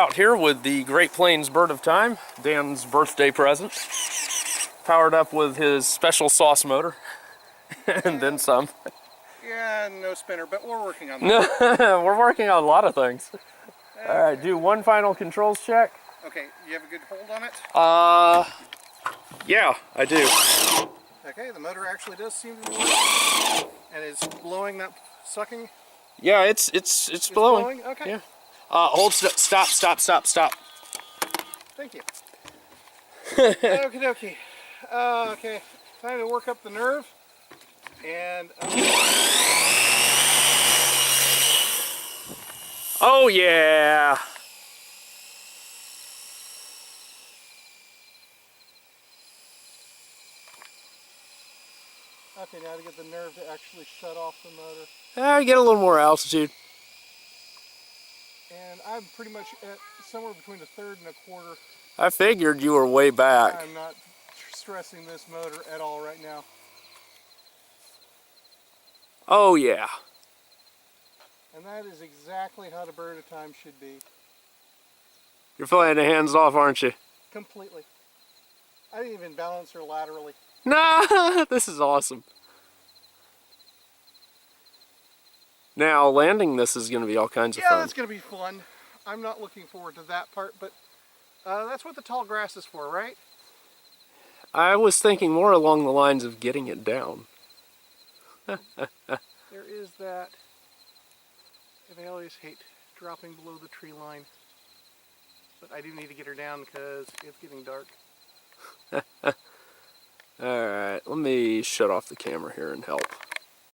out here with the Great Plains Bird of Time, Dan's birthday present. Powered up with his special sauce motor, and then some. Yeah, no spinner, but we're working on that. We're working on a lot of things. Okay. All right, do one final controls check. Okay, you have a good hold on it? Yeah, I do. Okay, the motor actually does seem to be working, and it's blowing that sucking. Yeah, it's blowing. Okay. Yeah. Hold, stop. Thank you. Okie dokie. Okay, time to work up the nerve. And oh yeah. okay, now to get the nerve to actually shut off the motor. Get a little more altitude. And I'm pretty much at somewhere between a third and a quarter. I figured you were way back. I'm not stressing this motor at all right now. Oh yeah. And that is exactly how the Bird of Time should be. You're flying the hands off, aren't you? Completely. I didn't even balance her laterally. Nah, this is awesome. Now, landing this is going to be all kinds of fun. Yeah, that's going to be fun. I'm not looking forward to that part, but that's what the tall grass is for, right? I was thinking more along the lines of getting it down. There is that. And I always hate dropping below the tree line. But I do need to get her down because it's getting dark. Alright, let me shut off the camera here and help.